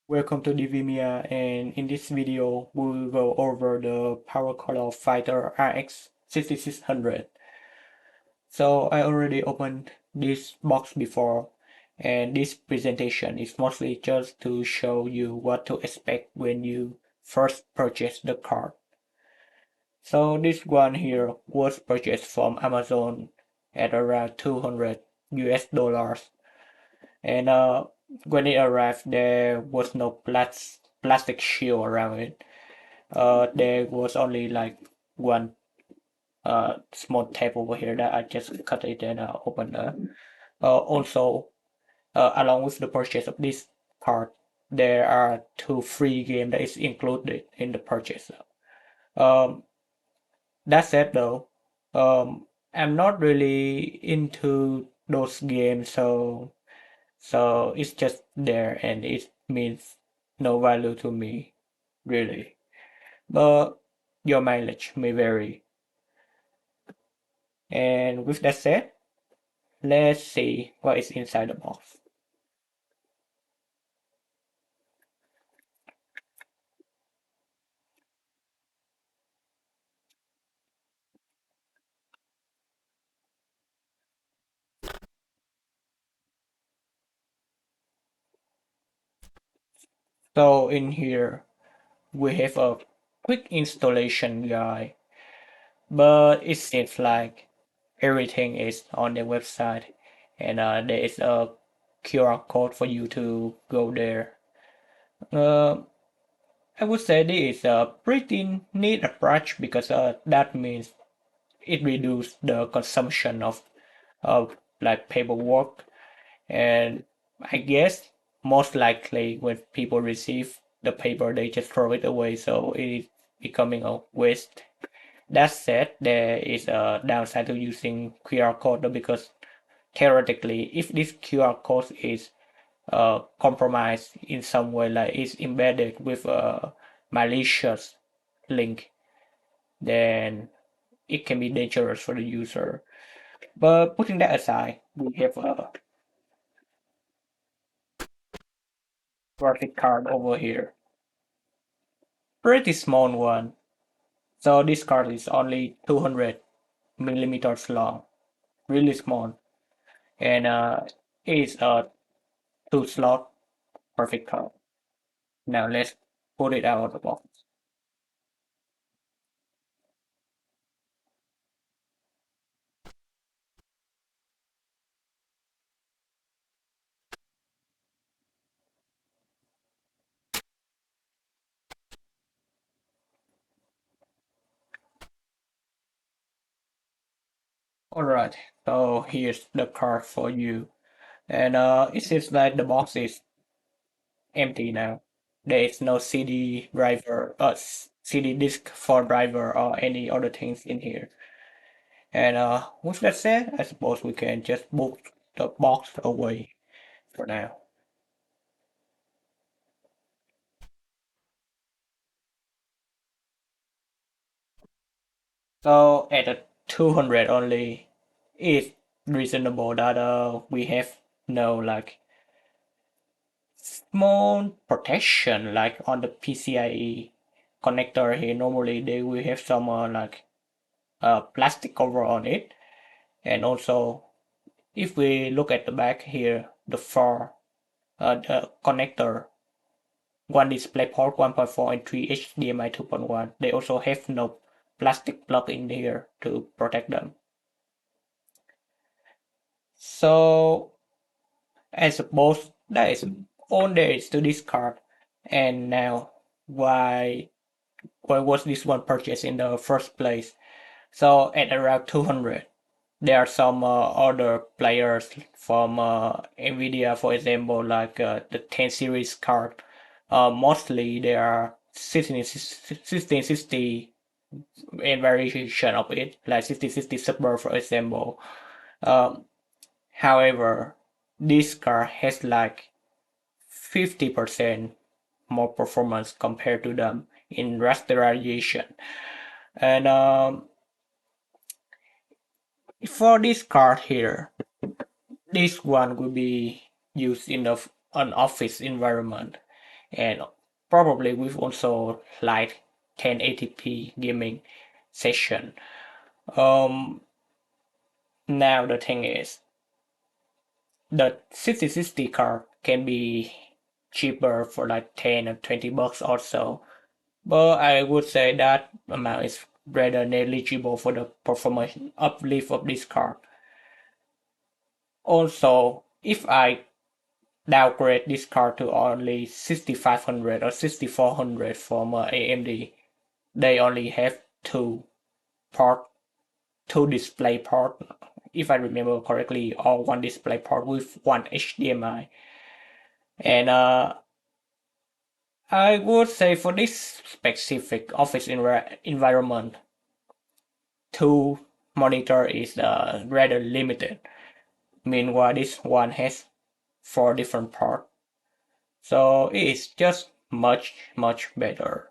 Welcome to Divimia, and in this video we will go over the Power Color Fighter RX6600. So I already opened this box before, and this presentation is mostly just to show you what to expect when you first purchase the card. So this one here was purchased from Amazon at around 200 US dollars, and when it arrived there was no plastic shield around it. There was only like one small tape over here that I just cut it and opened. Also, along with the purchase of this card, there are two free games that is included in the purchase. Um, that said though, I'm not really into those games, so it's just there and it means no value to me, really. But your mileage may vary. And with that said, let's see what is inside the box. So in here, we have a quick installation guide, but it seems like everything is on the website, and there is a QR code for you to go there. Uh, I would say this is a pretty neat approach because that means it reduces the consumption of like paperwork, and I guess most likely when people receive the paper they just throw it away, so it is becoming a waste. That said, there is a downside to using QR code though, because theoretically if this QR code is compromised in some way, like it's embedded with a malicious link, then it can be dangerous for the user. But putting that aside, we have a graphic card over here. Pretty small one. So this card is only 200 millimeters long. Really small. And it's a two slot perfect card. Now let's put it out of the box. Alright, so here's the card for you. And it seems like the box is empty now. There is no CD driver, CD disc for driver or any other things in here. And with that said, I suppose we can just put the box away for now. So at a 200 only, it's reasonable that we have no like small protection like on the PCIe connector here. Normally they will have some like plastic cover on it, and also if we look at the back here, the connector, one DisplayPort 1.4 and 3 HDMI 2.1, they also have no plastic plug in here to protect them. So I suppose that is all there is to this card. And now, why was this one purchased in the first place? So at around 200, there are some other players from Nvidia, for example, like the 10 series card. Mostly they are 1660 in variation of it, like 1660 Super, for example. Um, However, this car has like 50% more performance compared to them in rasterization. And for this card here, this one will be used in an office environment. and probably with also like 1080p gaming session. Um, Now the thing is, the 6060 card can be cheaper for like 10 or 20 bucks or so, but I would say that amount is rather negligible for the performance uplift of this card. Also, if I downgrade this card to only 6500 or 6400 from AMD, they only have port, two display port, if I remember correctly, or one display port with one HDMI. And I would say for this specific office environment, two monitor is rather limited. Meanwhile, this one has four different ports, so it is just much better.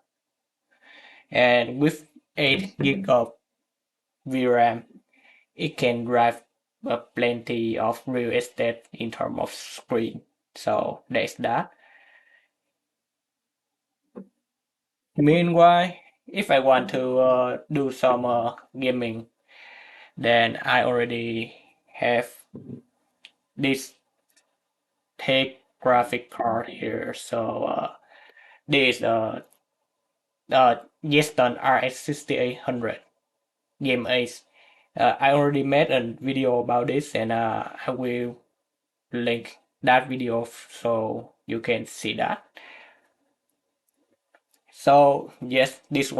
And with 8 gig of VRAM, it can drive plenty of real estate in terms of screen. So there's that. Meanwhile, if I want to do some gaming, then I already have this take graphic card here. So this Yeston RX6800 Game Ace. I already made a video about this, and I will link that video so you can see that. So yes, this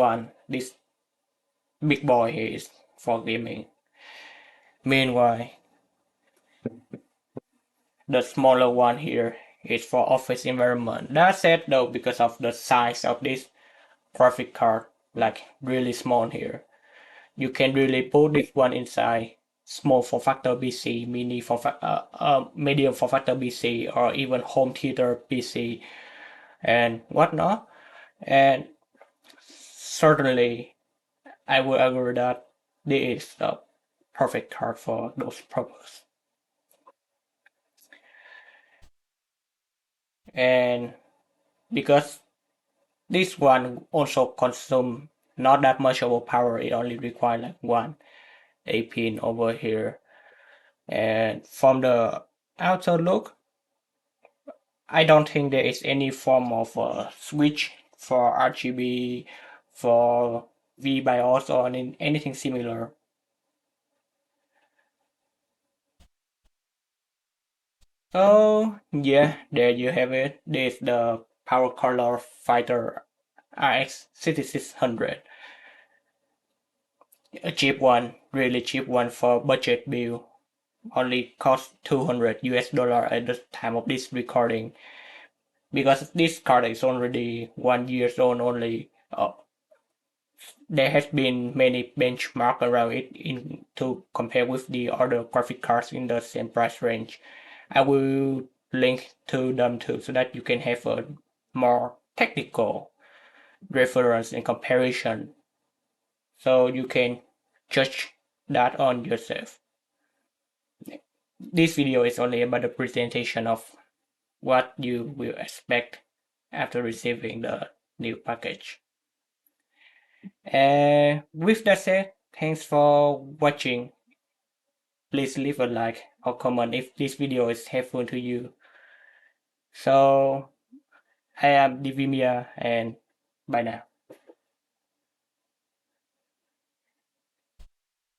big boy here is for gaming. Meanwhile, the smaller one here is for office environment. That said though, because of the size of this graphic card, like really small here, you can really put this one inside small form factor PC, medium form factor PC, or even home theater PC and whatnot. And certainly, I would agree that this is the perfect card for those purposes. And because this one also consumes not that much of a power, it only requires like one A pin over here. And from the outer look, I don't think there is any form of a switch for RGB, for VBIOS, or anything similar. Oh, yeah, there you have it. This is the Power Color Fighter RX6600. A cheap one, really cheap one for budget build. Only cost 200 US dollar at the time of this recording. Because this card is already 1 year old only. There has been many benchmark around it to compare with the other graphic cards in the same price range. I will link to them too so that you can have a more technical reference and comparison so you can judge that on yourself. This video is only about the presentation of what you will expect after receiving the new package. And with that said, thanks for watching. Please leave a like or comment if this video is helpful to you. So I am Divimia and bye now.